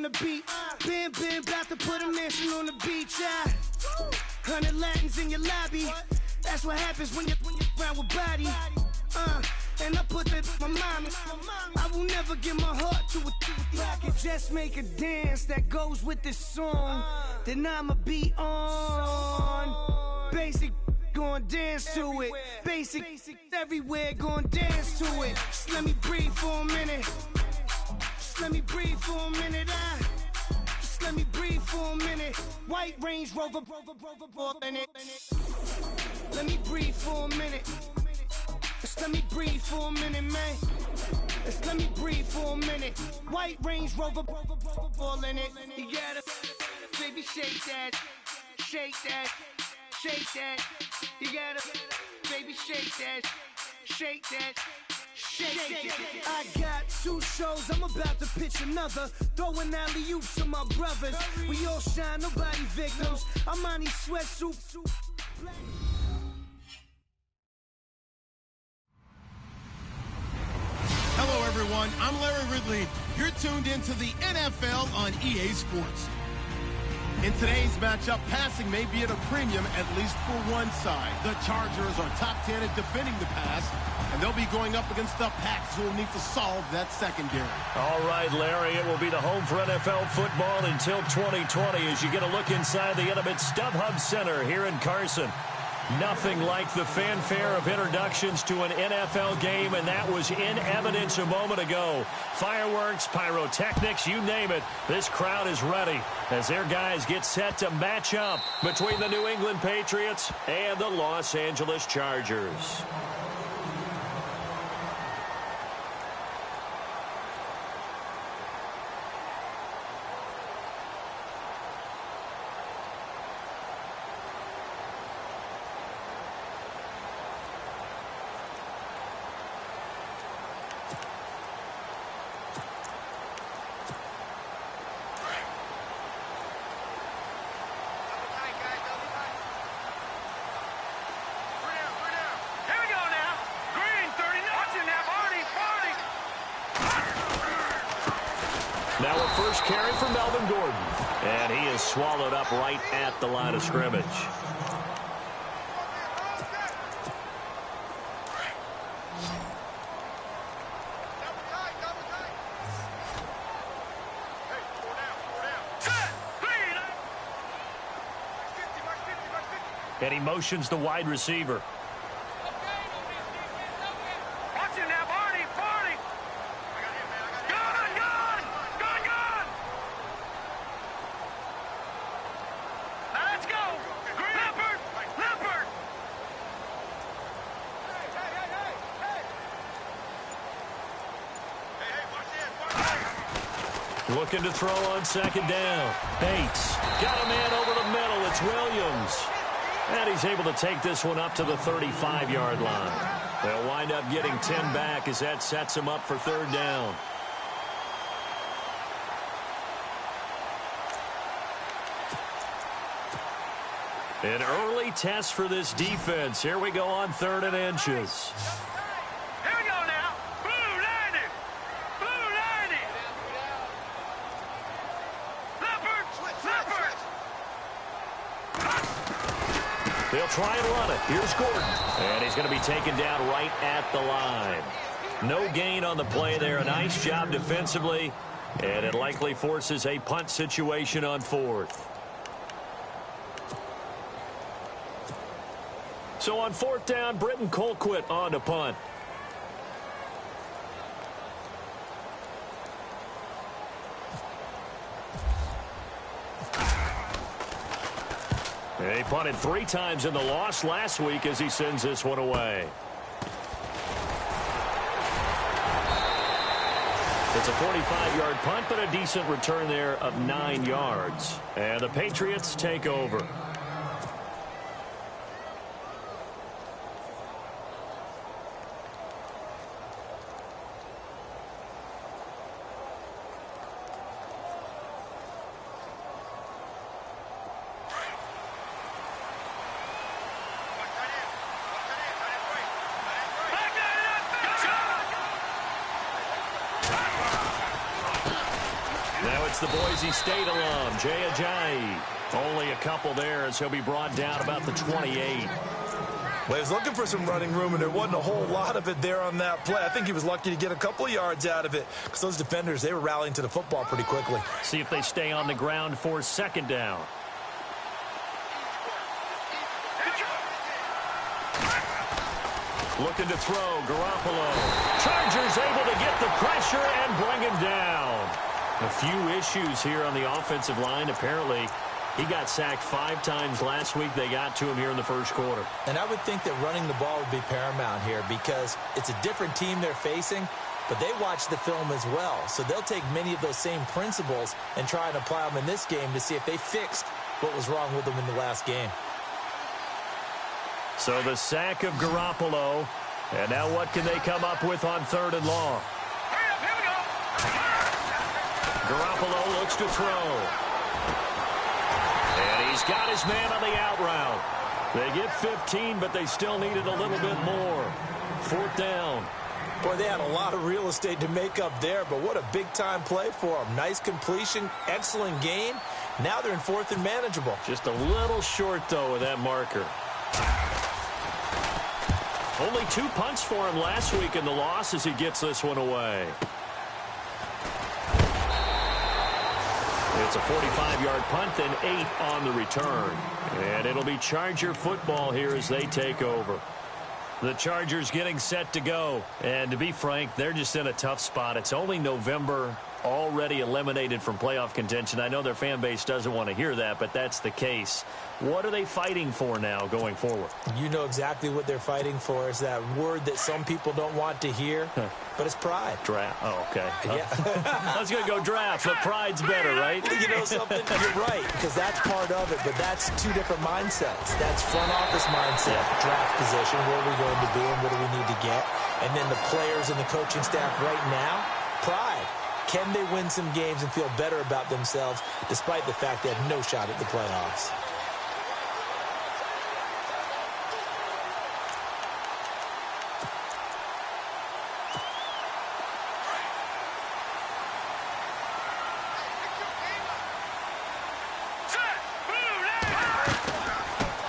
on the beat. Bam, about to put a mansion on the beach. 100 Latins in your lobby. That's what happens when you're around with body. And I put that on my mama. I will never give my heart to it. If I could just make a dance that goes with this song, then I'ma be on. Basic, gon' dance to it. Basic, everywhere, gon' dance to it. Just let me breathe for a minute. Just let me breathe for a minute. Just let me breathe for a minute. White Range Rover, in it. Let me breathe for a minute. Just let me breathe for a minute, man. Just let me breathe for a minute. White Range Rover, ball in it. You gotta, baby, shake that, shake that, shake that. You gotta, baby, shake that, shake that. Shake it. I got 2 shows, I'm about to pitch another. Throwing alley-oops to my brothers. We all shine, nobody victims. I'm on these sweatsuits. Hello, everyone. I'm Larry Ridley. You're tuned into the NFL on EA Sports. In today's matchup, passing may be at a premium, at least for one side. The Chargers are top 10 at defending the pass, and they'll be going up against the Pats, who will need to solve that secondary. All right, Larry, it will be the home for NFL football until 2020 as you get a look inside the intimate StubHub Center here in Carson. Nothing like the fanfare of introductions to an NFL game, and that was in evidence a moment ago. Fireworks, pyrotechnics, you name it. This crowd is ready as their guys get set to match up between the New England Patriots and the Los Angeles Chargers. Now a first carry for Melvin Gordon. And he is swallowed up right at the line of scrimmage. And he motions the wide receiver. Looking to throw on second down. Bates got a man over the middle. It's Williams. And he's able to take this one up to the 35-yard line. They'll wind up getting 10 back as that sets him up for third down. An early test for this defense. Here we go on 3rd and inches. They'll try and run it. Here's Gordon. And he's going to be taken down right at the line. No gain on the play there. A nice job defensively. And it likely forces a punt situation on 4th. So on 4th down, Britton Colquitt on to punt. He punted 3 times in the loss last week as he sends this one away. It's a 45-yard punt, but a decent return there of 9 yards. And the Patriots take over. the Boise State alum, Jay Ajayi. Only a couple there as he'll be brought down about the 28. Well, he was looking for some running room, and there wasn't a whole lot of it there on that play. I think he was lucky to get a couple of yards out of it because those defenders, they were rallying to the football pretty quickly. See if they stay on the ground for second down. Looking to throw, Garoppolo. Chargers able to get the pressure and bring him down. A few issues here on the offensive line. Apparently, he got sacked 5 times last week. They got to him here in the first quarter. And I would think that running the ball would be paramount here because it's a different team they're facing, but they watch the film as well. So they'll take many of those same principles and try and apply them in this game to see if they fixed what was wrong with them in the last game. So the sack of Garoppolo. And now what can they come up with on 3rd and long? Garoppolo looks to throw. And he's got his man on the out route. They get 15, but they still needed a little bit more. 4th down. Boy, they had a lot of real estate to make up there, but what a big-time play for them. Nice completion, excellent gain. Now they're in 4th and manageable. Just a little short, though, with that marker. Only 2 punts for him last week in the loss as he gets this one away. It's a 45-yard punt, then 8 on the return. And it'll be Charger football here as they take over. The Chargers getting set to go. And to be frank, they're just in a tough spot. It's only November, already eliminated from playoff contention. I know their fan base doesn't want to hear that, but that's the case. What are they fighting for now going forward? You know exactly what they're fighting for. Is that word that some people don't want to hear, but it's pride. Draft. Oh, okay. Yeah. I was going to go draft, but pride's better, right? You know something? You're right, because that's part of it, but that's 2 different mindsets. That's front office mindset, draft position, where are we going to be and what do we need to get? And then the players and the coaching staff right now, pride. Can they win some games and feel better about themselves despite the fact they have no shot at the playoffs?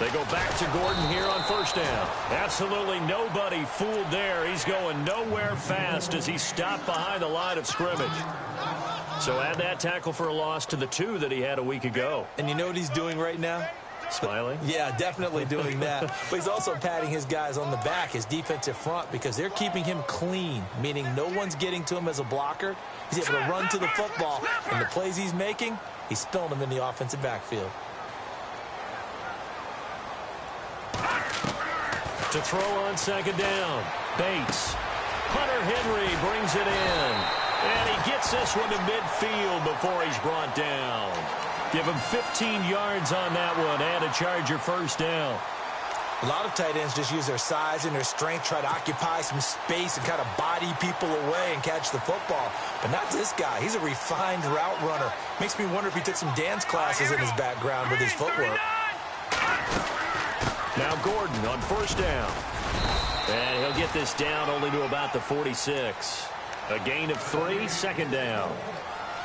They go back to Gordon here on 1st down. Absolutely nobody fooled there. He's going nowhere fast as he stopped behind the line of scrimmage. So add that tackle for a loss to the 2 that he had a week ago. And you know what he's doing right now? Smiling? Yeah, definitely doing that. But he's also patting his guys on the back, his defensive front, because they're keeping him clean, meaning no one's getting to him as a blocker. He's able to run to the football, and the plays he's making, he's spilling them in the offensive backfield. To throw on 2nd down. Bates. Hunter Henry brings it in. And he gets this one to midfield before he's brought down. Give him 15 yards on that one and a Charger 1st down. A lot of tight ends just use their size and their strength, try to occupy some space and kind of body people away and catch the football. But not this guy. He's a refined route runner. Makes me wonder if he took some dance classes in his background with his footwork. Now Gordon on 1st down. And he'll get this down only to about the 46. A gain of 3, 2nd down.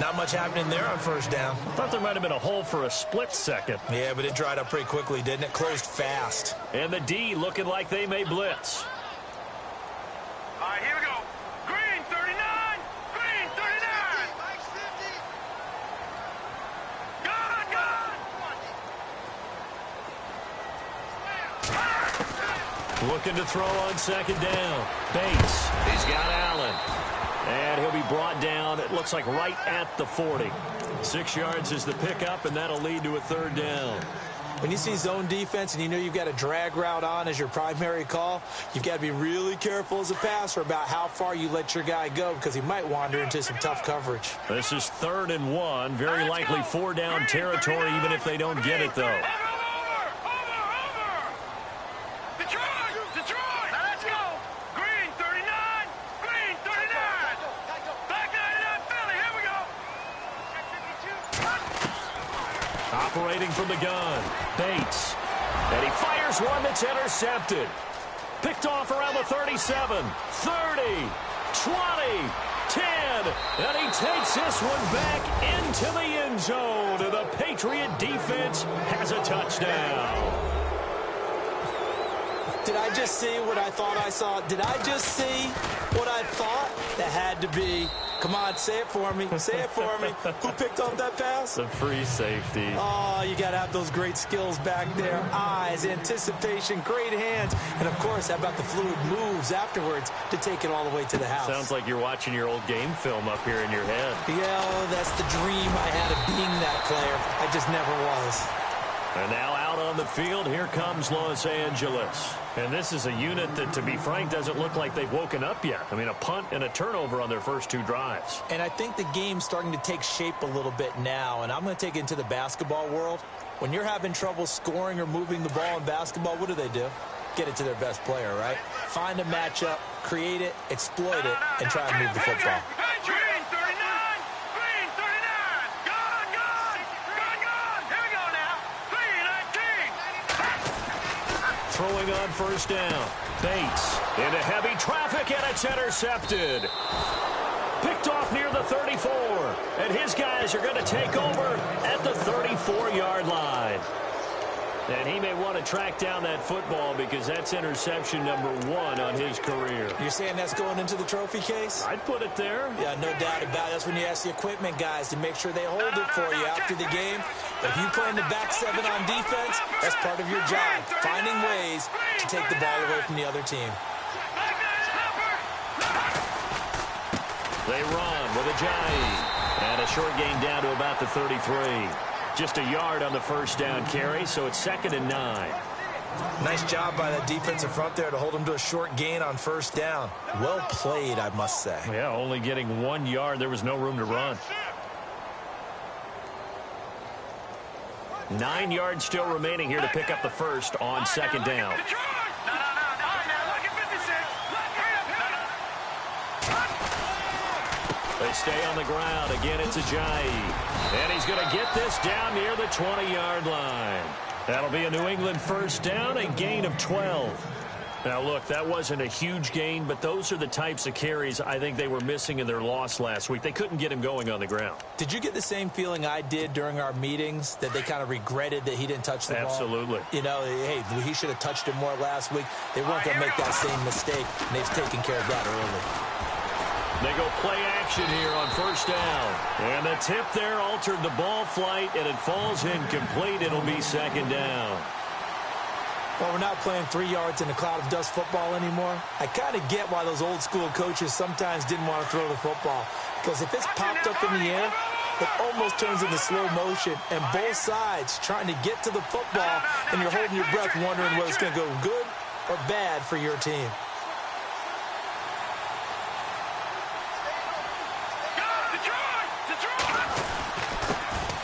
Not much happening there on 1st down. Thought there might have been a hole for a split second. Yeah, but it dried up pretty quickly, didn't it? Closed fast. And the D looking like they may blitz. All right, here we go. Green 39. Green 39. Gone, gone. Looking to throw on 2nd down. Bates. He's got Allen. And he'll be brought down, it looks like right at the 40. 6 yards is the pickup, and that'll lead to a 3rd down. When you see zone defense and you know you've got a drag route on as your primary call, you've got to be really careful as a passer about how far you let your guy go because he might wander into some tough coverage. This is 3rd and 1. Very likely 4-down territory, even if they don't get it, though. Operating from the gun, Bates. And he fires one that's intercepted. Picked off around the 37, 30, 20, 10. And he takes this one back into the end zone. And the Patriot defense has a touchdown. Did I just see what I thought I saw? Did I just see what I thought? That had to be. Come on, say it for me. Say it for me. Who picked up that pass? The free safety. Oh, you got to have those great skills back there. Eyes, anticipation, great hands. And, of course, how about the fluid moves afterwards to take it all the way to the house? Sounds like you're watching your old game film up here in your head. Yeah, oh, that's the dream I had of being that player. I just never was. And now out on the field, here comes Los Angeles. And this is a unit that, to be frank, doesn't look like they've woken up yet. I mean, a punt and a turnover on their first 2 drives. And I think the game's starting to take shape a little bit now. And I'm going to take it into the basketball world. When you're having trouble scoring or moving the ball in basketball, what do? Get it to their best player, right? Find a matchup, create it, exploit it, and try and move the football. Throwing on first down. Bates into heavy traffic, and it's intercepted. Picked off near the 34. And his guys are going to take over at the 34-yard line. And he may want to track down that football because that's interception number 1 on his career. You're saying that's going into the trophy case? I'd put it there. Yeah, no doubt about it. That's when you ask the equipment guys to make sure they hold it for you after the game. But if you play in the back 7 on defense, that's part of your job, finding ways to take the ball away from the other team. They run with Ajayi. And a short gain down to about the 33. Just a yard on the first down carry, so it's 2nd and 9. Nice job by that defensive front there to hold them to a short gain on first down. Well played, I must say. Yeah, only getting 1 yard. There was no room to run. 9 yards still remaining here to pick up the first on 2nd down. They stay on the ground. Again, it's Ajayi. And he's going to get this down near the 20-yard line. That'll be a New England first down, a gain of 12. Now, look, that wasn't a huge gain, but those are the types of carries I think they were missing in their loss last week. They couldn't get him going on the ground. Did you get the same feeling I did during our meetings, that they kind of regretted that he didn't touch the ball? Absolutely. You know, hey, he should have touched it more last week. They weren't going to make that same mistake, and they've taken care of that early. They go play action here on first down. And the tip there altered the ball flight, and it falls incomplete. It'll be 2nd down. Well, we're not playing 3 yards in a cloud of dust football anymore. I kind of get why those old school coaches sometimes didn't want to throw the football. Because if it's popped up in the air, it almost turns into slow motion. And both sides trying to get to the football, and you're holding your breath wondering whether it's going to go good or bad for your team.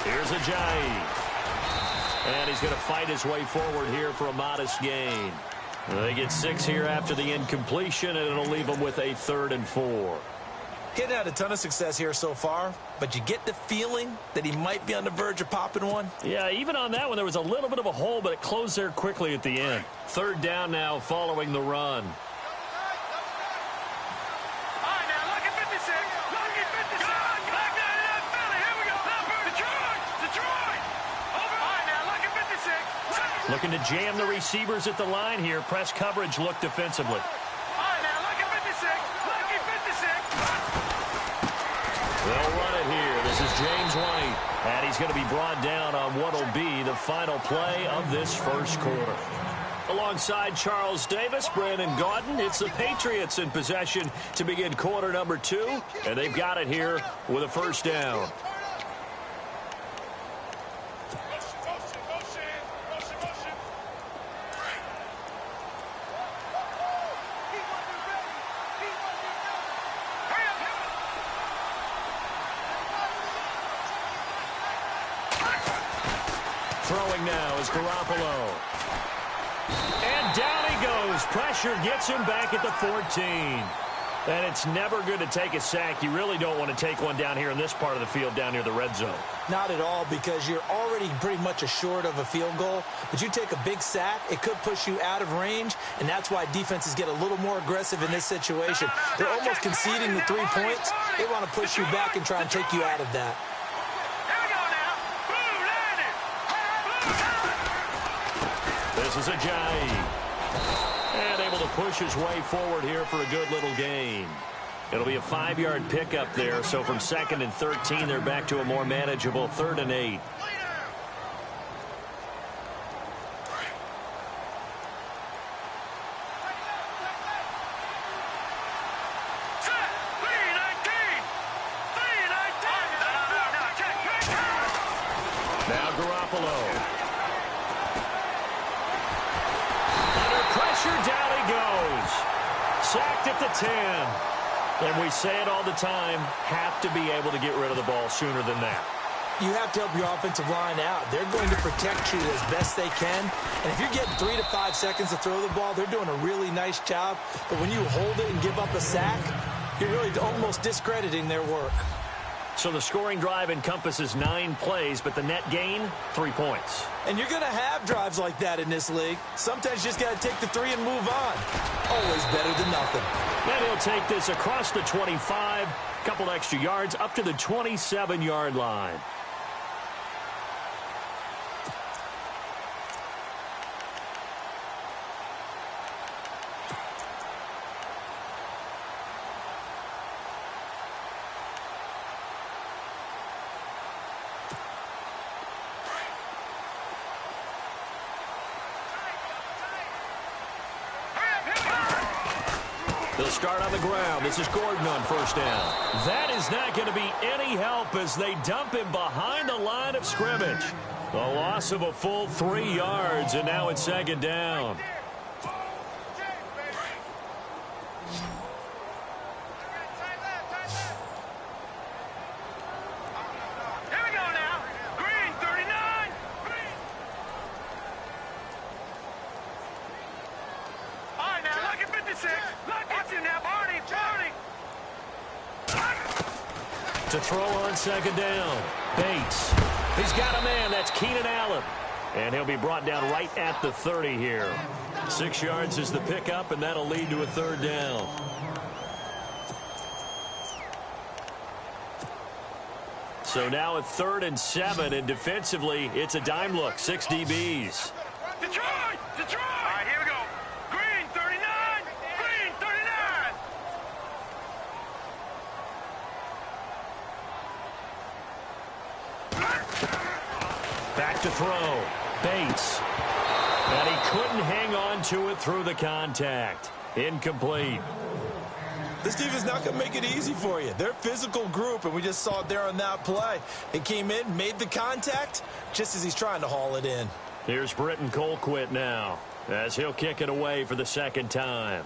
Here's Ajayi. And he's going to fight his way forward here for a modest gain. They get 6 here after the incompletion, and it'll leave them with a 3rd and 4. Getting had a ton of success here so far, but you get the feeling that he might be on the verge of popping one. Yeah, even on that one, there was a little bit of a hole, but it closed there quickly at the end. 3rd down now following the run. Looking to jam the receivers at the line here. Press coverage look defensively. They'll run it here. This is James White. And he's going to be brought down on what will be the final play of this first quarter. Alongside Charles Davis, Brandon Gaudin, it's the Patriots in possession to begin quarter number 2. And they've got it here with a first down. Throwing now is Garoppolo. And down he goes. Pressure gets him back at the 14. And it's never good to take a sack. You really don't want to take one down here in this part of the field, down near the red zone. Not at all, because you're already pretty much assured of a field goal. But you take a big sack, it could push you out of range, and that's why defenses get a little more aggressive in this situation. They're almost conceding the 3 points. They want to push you back and try and take you out of that. This is Ajayi. And able to push his way forward here for a good little gain. It'll be a 5-yard pickup there, so from 2nd and 13, they're back to a more manageable 3rd and 8. Now Garoppolo. Down he goes. Sacked at the 10. And we say it all the time, have to be able to get rid of the ball sooner than that. You have to help your offensive line out. They're going to protect you as best they can. And if you're getting 3 to 5 seconds to throw the ball, they're doing a really nice job. But when you hold it and give up a sack, you're really almost discrediting their work. So the scoring drive encompasses 9 plays, but the net gain, 3 points. And you're going to have drives like that in this league. Sometimes you just got to take the 3 and move on. Always better than nothing. And he'll take this across the 25, couple extra yards up to the 27-yard line. They'll start on the ground. This is Gordon on first down. That is not going to be any help as they dump him behind the line of scrimmage. A loss of a full 3 yards, and now it's 2nd down. Here we go now. Green, 39. Green. All right, now, look at 56. Look at you now, Barney. To throw on 2nd down. Bates. He's got a man. That's Keenan Allen. And he'll be brought down right at the 30 here. 6 yards is the pickup, and that'll lead to a 3rd down. So now a 3rd and 7, and defensively, it's a dime look. 6 DBs. Detroit! Detroit! All right, here we go. Green, 39. Green, 39. Back to throw. Bates. And he couldn't hang on to it through the contact. Incomplete. This defense not going to make it easy for you. They're a physical group, and we just saw it there on that play. He came in, made the contact, just as he's trying to haul it in. Here's Britton Colquitt now, as he'll kick it away for the 2nd time.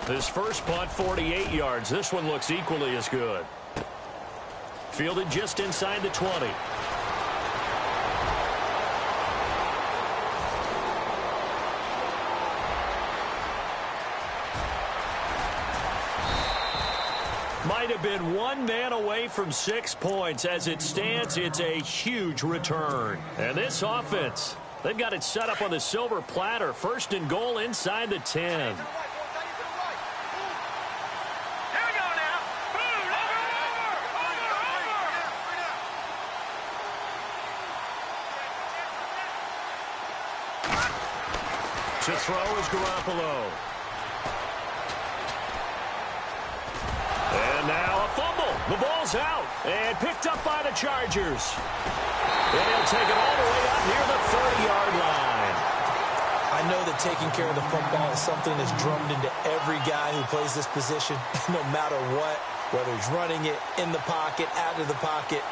His first punt, 48 yards. This one looks equally as good. Fielded just inside the 20. Might have been one man away from 6 points. As it stands, it's a huge return. And this offense, they've got it set up on the silver platter. 1st and goal inside the 10. To throw is Garoppolo. And now a fumble. The ball's out and picked up by the Chargers. And he'll take it all the way out near the 30-yard line. I know that taking care of the football is something that's drummed into every guy who plays this position, no matter what, whether he's running it, in the pocket, out of the pocket.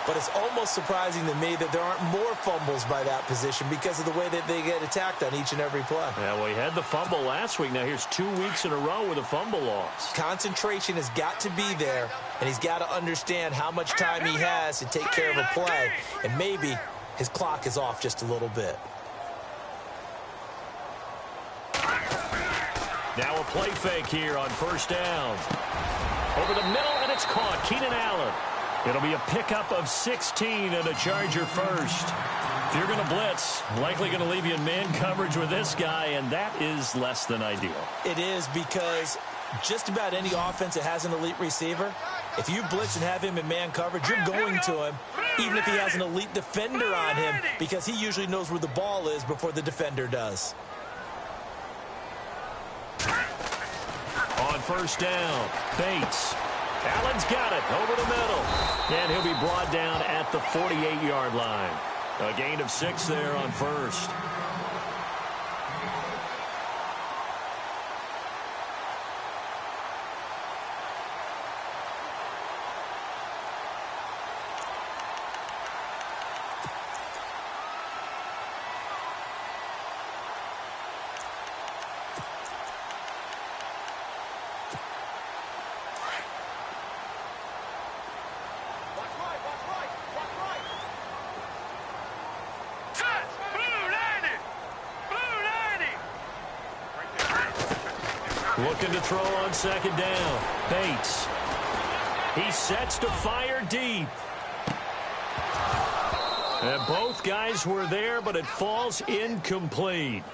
But it's almost surprising to me that there aren't more fumbles by that position because of the way that they get attacked on each and every play. Yeah, well, he had the fumble last week. Now here's 2 weeks in a row with a fumble loss. Concentration has got to be there, and he's got to understand how much time he has to take care of a play, and maybe his clock is off just a little bit. Now a play fake here on first down. Over the middle, and it's caught. Keenan Allen. It'll be a pickup of 16 and a Charger first. If you're going to blitz, likely going to leave you in man coverage with this guy, and that is less than ideal. It is, because just about any offense that has an elite receiver, if you blitz and have him in man coverage, you're going to him, even if he has an elite defender on him, because he usually knows where the ball is before the defender does. On first down, Bates. Allen's got it over the middle. And he'll be brought down at the 48-yard line. A gain of 6 there on first. Looking to throw on second down. Bates. He sets to fire deep. And both guys were there, but it falls incomplete.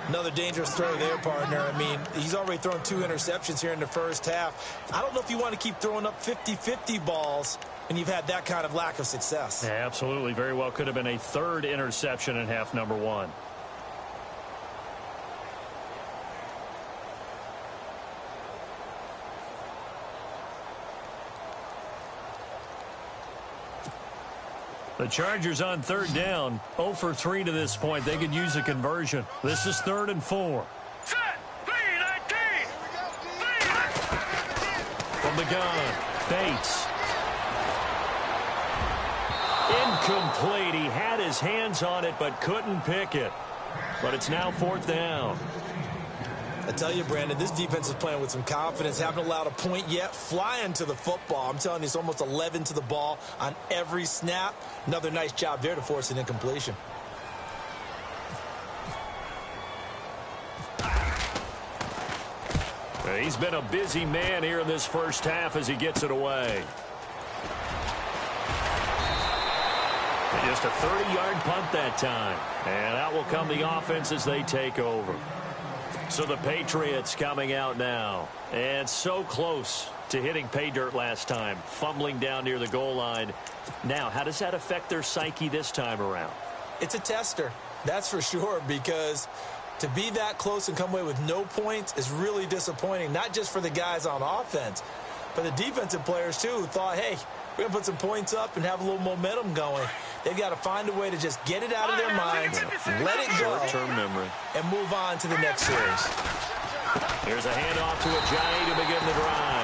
Another dangerous throw there, partner. I mean, he's already thrown 2 interceptions here in the first half. I don't know if you want to keep throwing up 50-50 balls and you've had that kind of lack of success. Yeah, absolutely. Very well could have been a 3rd interception in half number 1. The Chargers on 3rd down, 0 for 3 to this point. They could use a conversion. This is 3rd and 4. Set. 3-19. From the gun, Bates. Incomplete. He had his hands on it but couldn't pick it. But it's now 4th down. I tell you, Brandon, this defense is playing with some confidence. Haven't allowed a point yet. Flying to the football. I'm telling you, it's almost 11 to the ball on every snap. Another nice job there to force an incompletion. He's been a busy man here in this first half as he gets it away. Just a 30-yard punt that time. And out will come the offense as they take over. So the Patriots coming out now. And so close to hitting pay dirt last time. Fumbling down near the goal line. Now, how does that affect their psyche this time around? It's a tester, that's for sure, because to be that close and come away with no points is really disappointing, not just for the guys on offense, but the defensive players, too, who thought, hey, we're going to put some points up and have a little momentum going. They've got to find a way to just get it out of their minds, let it go, short-term memory, and move on to the next series. Here's a handoff to Ajayi to begin the drive.